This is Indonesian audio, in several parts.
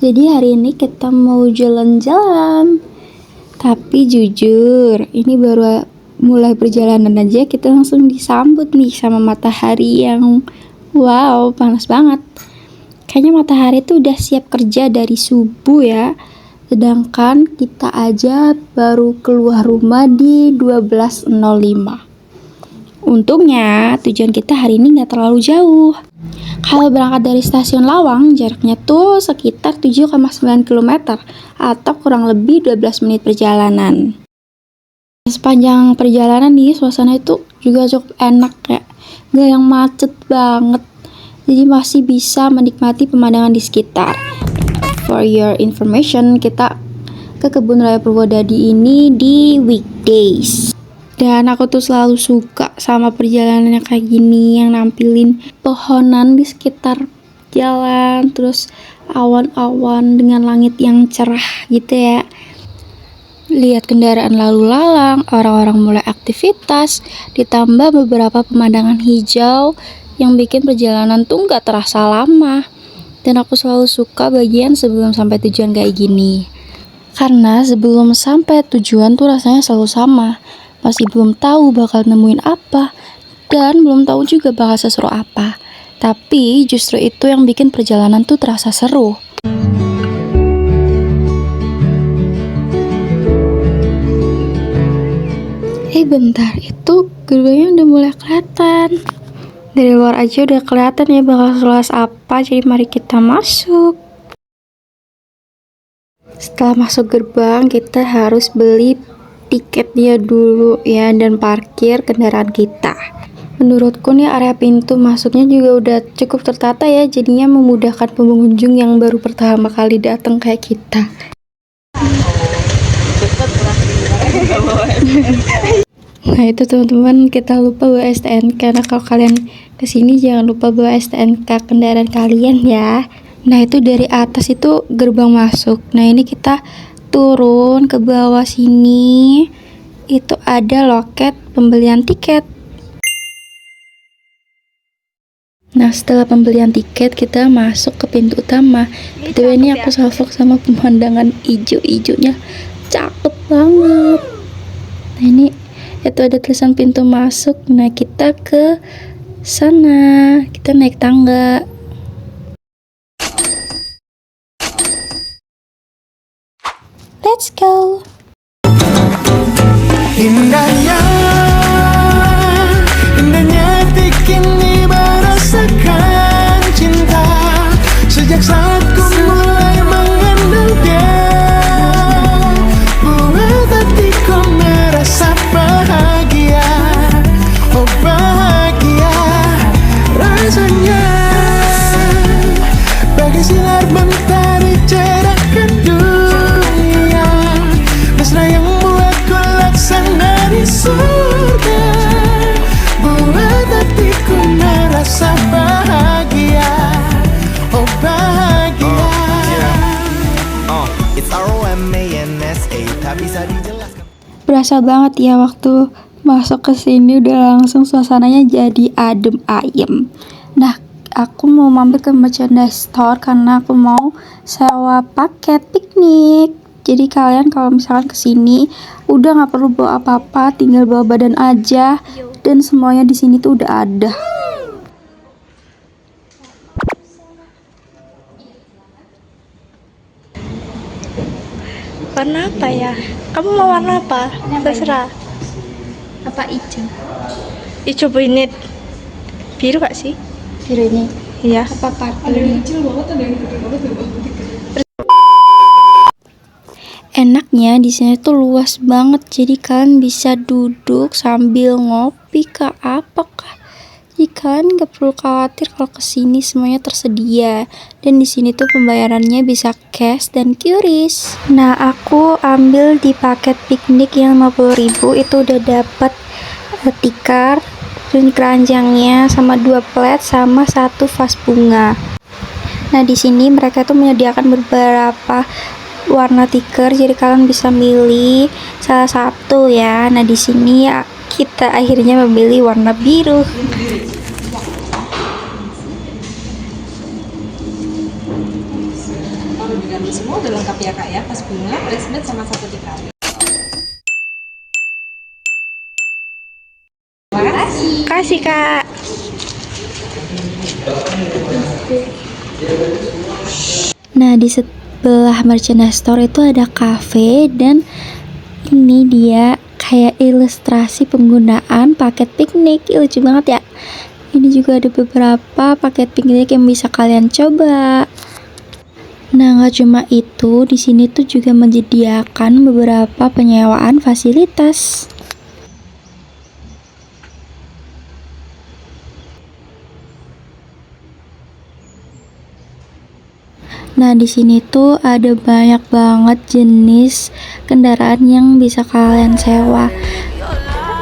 Jadi hari ini kita mau jalan-jalan. Tapi jujur, ini baru mulai perjalanan aja kita langsung disambut nih sama matahari yang wow, panas banget. Kayaknya matahari tuh udah siap kerja dari subuh ya. Sedangkan kita aja baru keluar rumah di 12.05. Untungnya tujuan kita hari ini gak terlalu jauh. Kalau berangkat dari stasiun Lawang, jaraknya tuh sekitar 7,9 km atau kurang lebih 12 menit perjalanan. Sepanjang perjalanan nih, suasana itu juga cukup enak ya. Gak yang macet banget. Jadi masih bisa menikmati pemandangan di sekitar. For your information, kita ke Kebun Raya Purwodadi ini di weekdays. Dan aku tuh selalu suka sama perjalanan yang kayak gini, yang nampilin pohonan di sekitar jalan, terus awan-awan dengan langit yang cerah gitu ya. Lihat kendaraan lalu lalang, orang-orang mulai aktivitas, ditambah beberapa pemandangan hijau yang bikin perjalanan tuh gak terasa lama. Dan aku selalu suka bagian sebelum sampai tujuan kayak gini. Karena sebelum sampai tujuan tuh rasanya selalu sama. Masih belum tahu bakal nemuin apa, dan belum tahu juga bakal seseru apa. Tapi justru itu yang bikin perjalanan tuh terasa seru. Bentar, itu gerbangnya udah mulai kelihatan. Dari luar aja udah kelihatan ya bakal seluas apa, jadi mari kita masuk. Setelah masuk gerbang, kita harus beli tiketnya dulu ya, dan parkir kendaraan kita. Menurutku nih area pintu masuknya juga udah cukup tertata ya, jadinya memudahkan pengunjung yang baru pertama kali datang kayak kita. Nah itu teman-teman, kita lupa bawa STNK. Karena kalau kalian kesini jangan lupa bawa STNK kendaraan kalian ya. Nah itu dari atas itu gerbang masuk. Nah ini kita turun ke bawah sini, itu ada loket pembelian tiket. Nah setelah pembelian tiket kita masuk ke pintu utama. Gitu ini aku salvok sama pemandangan ijo-ijonya, cakep banget. Nah ini itu ada tulisan pintu masuk. Nah kita ke sana, kita naik tangga. Let's go. Indahnya kini merasakan cinta sejak saat ku mulai mengandung dia. Buat hatiku merasa bahagia, oh bahagia rasanya. Bagai sinar mentari cerahkan dunia, mesra yang membuatku laksana di surga. Buat hatiku merasa bahagia, oh bahagia. It's R-O-M-A-N-S-A, tak bisa dijelaskan. Berasa banget ya waktu masuk ke sini udah langsung suasananya jadi adem ayem. Nah, aku mau mampir ke merchandise store karena aku mau sewa paket piknik. Jadi kalian kalau misalkan kesini udah nggak perlu bawa apa-apa, tinggal bawa badan aja, dan semuanya di sini tuh udah ada. Warna apa ya? Kamu mau warna apa? Terserah. Apa hijau? Hijau binit. Biru gak sih? Biru ini. Iya. Apa parfum ini? Enaknya di sini tuh luas banget, jadi kalian bisa duduk sambil ngopi kah apakah. Jadi kalian gak perlu khawatir kalau kesini semuanya tersedia. Dan di sini tuh pembayarannya bisa cash dan QRIS. Nah aku ambil di paket piknik yang 50.000 itu udah dapat tikar, dan keranjangnya sama 2 plate sama 1 vas bunga. Nah di sini mereka tuh menyediakan beberapa warna tikar, jadi kalian bisa milih salah satu ya. Nah di sini kita akhirnya memilih warna biru. udah lengkap ya kak ya, pas bunga, placement sama satu dikali. Terima kasih. Kasih kak. Nah, di sebelah merchandise store itu ada cafe, dan ini dia kayak ilustrasi penggunaan paket piknik. Lucu banget ya. Ini juga ada beberapa paket piknik yang bisa kalian coba. Nah, nggak cuma itu, di sini tuh juga menyediakan beberapa penyewaan fasilitas. Nah, di sini tuh ada banyak banget jenis kendaraan yang bisa kalian sewa.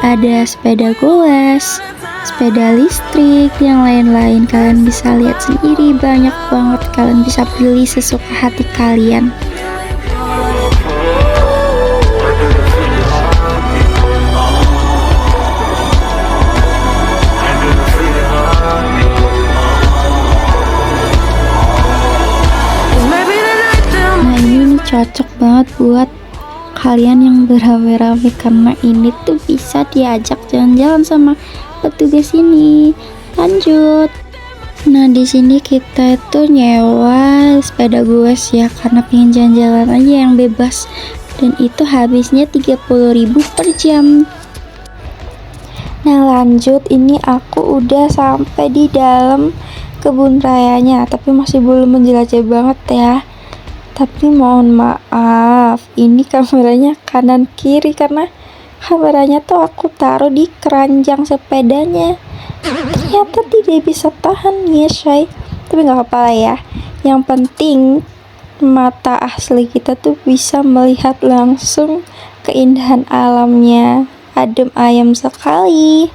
Ada sepeda goes, sepeda listrik, yang lain-lain. Kalian bisa lihat sendiri, banyak banget. Kalian bisa pilih sesuka hati kalian. Nah, ini nih cocok banget buat kalian yang berame-rame, karena ini tuh bisa diajak jalan-jalan sama petugas ini. Lanjut. Nah, di sini kita itu nyewa sepeda goes ya, karena pengen jalan-jalan aja yang bebas, dan itu habisnya 30.000 per jam. Nah, lanjut, ini aku udah sampai di dalam kebun rayanya, tapi masih belum menjelajah banget ya. Tapi mohon maaf, ini kameranya kanan kiri karena kameranya tuh aku taruh di keranjang sepedanya. Ternyata tidak bisa tahan ya, Shay. Tapi nggak apa-apa lah ya. Yang penting mata asli kita tuh bisa melihat langsung keindahan alamnya. Adem ayem sekali.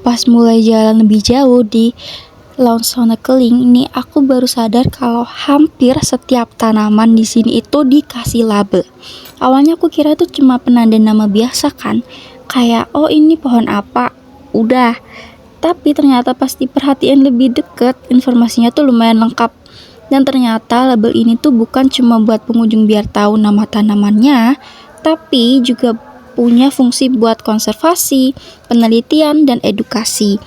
Pas mulai jalan lebih jauh di Lawn Snorkeling ini, aku baru sadar kalau hampir setiap tanaman di sini itu dikasih label. Awalnya aku kira itu cuma penanda nama biasa kan, kayak oh ini pohon apa, udah. Tapi ternyata pas diperhatiin lebih deket, informasinya tuh lumayan lengkap. Dan ternyata label ini tuh bukan cuma buat pengunjung biar tahu nama tanamannya, tapi juga punya fungsi buat konservasi, penelitian, dan edukasi.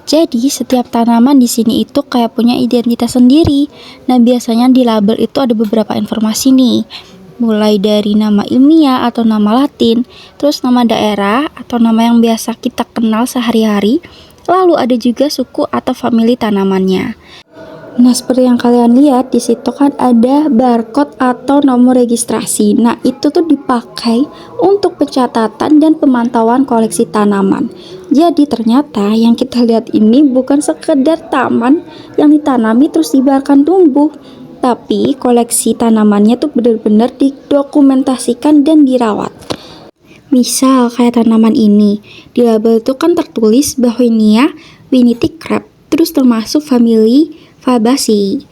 Jadi setiap tanaman di sini itu kayak punya identitas sendiri. Nah, biasanya di label itu ada beberapa informasi nih, mulai dari nama ilmiah atau nama Latin, terus nama daerah atau nama yang biasa kita kenal sehari-hari, lalu ada juga suku atau famili tanamannya. Nah, seperti yang kalian lihat di situ kan ada barcode atau nomor registrasi. Nah, itu tuh dipakai untuk pencatatan dan pemantauan koleksi tanaman. Jadi ternyata yang kita lihat ini bukan sekedar taman yang ditanami terus dibiarkan tumbuh, tapi koleksi tanamannya tuh benar-benar didokumentasikan dan dirawat. Misal kayak tanaman ini, di label itu kan tertulis Bauhinia Winniticrab, terus termasuk famili Fabaceae,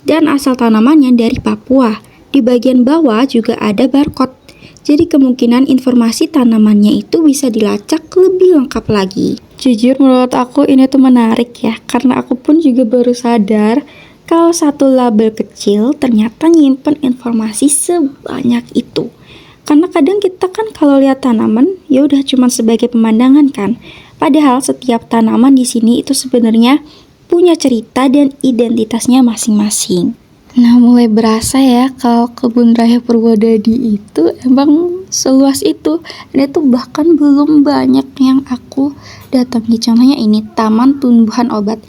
dan asal tanamannya dari Papua. Di bagian bawah juga ada barcode. Jadi kemungkinan informasi tanamannya itu bisa dilacak lebih lengkap lagi. Jujur menurut aku ini tuh menarik ya, karena aku pun juga baru sadar kalau satu label kecil ternyata nyimpen informasi sebanyak itu. Karena kadang kita kan kalau lihat tanaman ya udah cuma sebagai pemandangan kan. Padahal setiap tanaman di sini itu sebenarnya punya cerita dan identitasnya masing-masing. Nah, mulai berasa ya kalau Kebun Raya Purwodadi itu emang seluas itu. Dan itu bahkan belum banyak yang aku datangi. Contohnya ini Taman Tumbuhan Obat.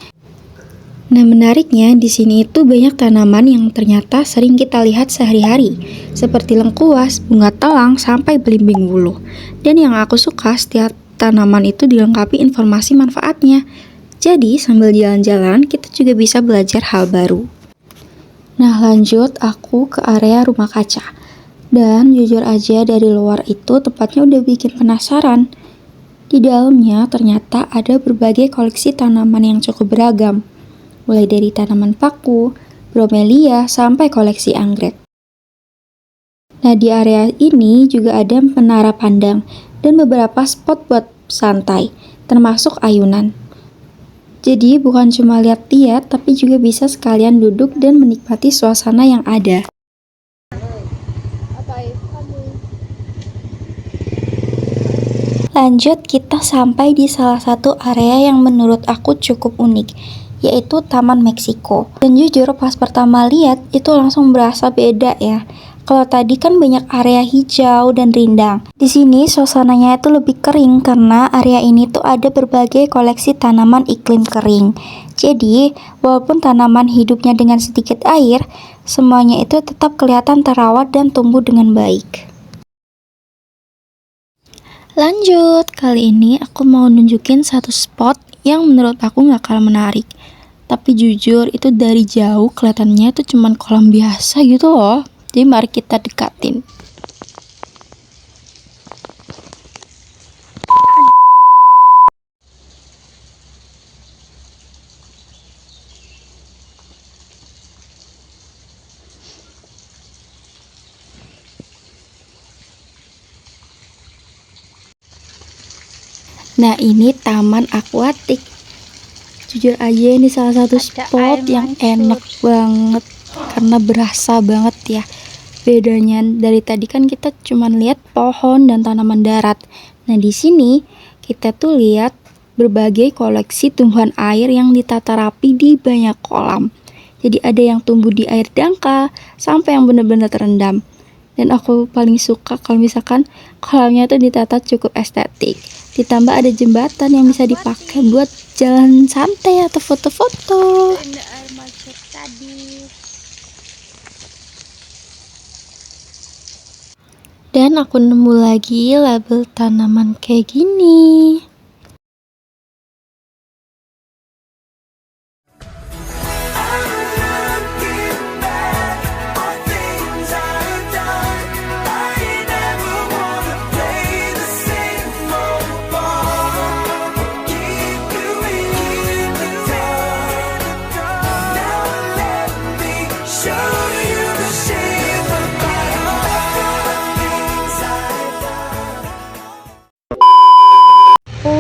Nah, menariknya di sini itu banyak tanaman yang ternyata sering kita lihat sehari-hari, seperti lengkuas, bunga telang, sampai belimbing wuluh. Dan yang aku suka, setiap tanaman itu dilengkapi informasi manfaatnya. Jadi sambil jalan-jalan kita juga bisa belajar hal baru. Nah lanjut aku ke area rumah kaca. Dan jujur aja dari luar itu tempatnya udah bikin penasaran. Di dalamnya ternyata ada berbagai koleksi tanaman yang cukup beragam. Mulai dari tanaman paku, bromelia, sampai koleksi anggrek. Nah di area ini juga ada menara pandang dan beberapa spot buat santai, termasuk ayunan. Jadi bukan cuma lihat-lihat, tapi juga bisa sekalian duduk dan menikmati suasana yang ada. Lanjut kita sampai di salah satu area yang menurut aku cukup unik, yaitu Taman Meksiko. Dan jujur pas pertama lihat itu langsung berasa beda ya. Kalau tadi kan banyak area hijau dan rindang. Di sini suasananya itu lebih kering karena area ini tuh ada berbagai koleksi tanaman iklim kering. Jadi, walaupun tanaman hidupnya dengan sedikit air, semuanya itu tetap kelihatan terawat dan tumbuh dengan baik. Lanjut, kali ini aku mau nunjukin satu spot yang menurut aku gak kalah menarik. Tapi jujur itu dari jauh kelihatannya itu cuman kolam biasa gitu loh. Jadi mari kita dekatin. Nah ini taman akuatik. Jujur aja ini salah satu spot yang enak banget karena berasa banget ya. Bedanya dari tadi kan kita cuman lihat pohon dan tanaman darat. Nah di sini kita tuh lihat berbagai koleksi tumbuhan air yang ditata rapi di banyak kolam. Jadi ada yang tumbuh di air dangkal sampai yang benar-benar terendam. Dan aku paling suka kalau misalkan kolamnya tuh ditata cukup estetik. Ditambah ada jembatan yang bisa dipakai buat jalan santai atau foto-foto. Dan aku nemu lagi label tanaman kayak gini.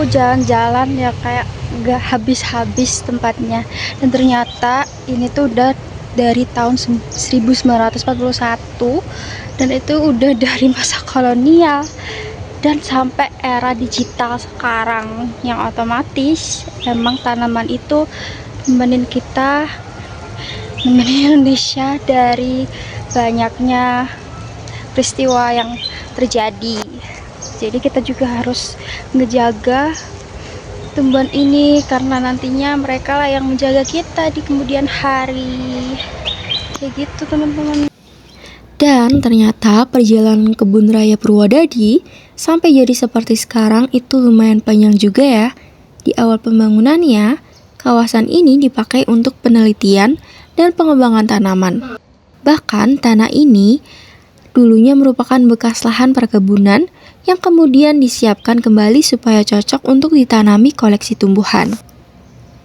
Jalan-jalan ya kayak gak habis-habis tempatnya, dan ternyata ini tuh udah dari tahun 1941 dan itu udah dari masa kolonial dan sampai era digital sekarang, yang otomatis emang tanaman itu nemenin kita, nemenin Indonesia dari banyaknya peristiwa yang terjadi. Jadi kita juga harus ngejaga tumbuhan ini karena nantinya mereka lah yang menjaga kita di kemudian hari. Kayak gitu teman-teman. Dan ternyata perjalanan kebun raya Purwodadi sampai jadi seperti sekarang itu lumayan panjang juga ya. Di awal pembangunannya, kawasan ini dipakai untuk penelitian dan pengembangan tanaman. Bahkan tanah ini dulunya merupakan bekas lahan perkebunan yang kemudian disiapkan kembali supaya cocok untuk ditanami koleksi tumbuhan.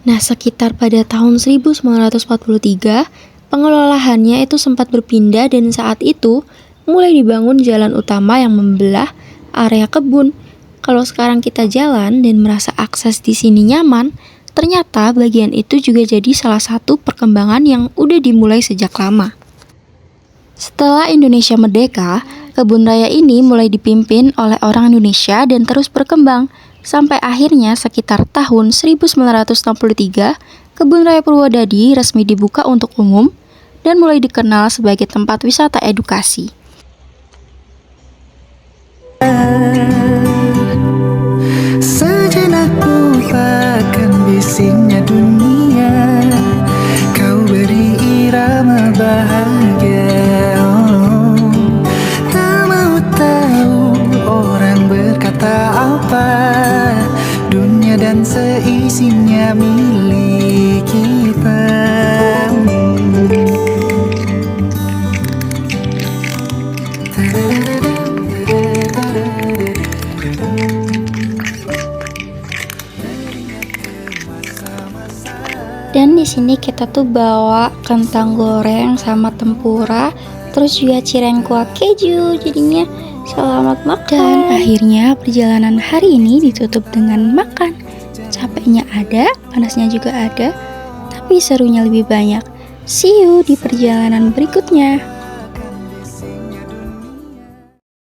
Nah, sekitar pada tahun 1943, pengelola lahannya itu sempat berpindah dan saat itu mulai dibangun jalan utama yang membelah area kebun. Kalau sekarang kita jalan dan merasa akses di sini nyaman, ternyata bagian itu juga jadi salah satu perkembangan yang udah dimulai sejak lama. Setelah Indonesia merdeka, kebun raya ini mulai dipimpin oleh orang Indonesia dan terus berkembang. Sampai akhirnya sekitar tahun 1963, kebun raya Purwodadi resmi dibuka untuk umum dan mulai dikenal sebagai tempat wisata edukasi. Sejenak lupakan bisingnya dunia, kau beri irama bahagia. Tak mau tahu orang berkata apa, dunia dan seisinya milik kita. di sini kita tuh bawa kentang goreng sama tempura, terus juga cireng kuah keju. Jadinya selamat makan. Dan akhirnya perjalanan hari ini ditutup dengan makan. Capeknya ada, panasnya juga ada, tapi serunya lebih banyak. See you di perjalanan berikutnya.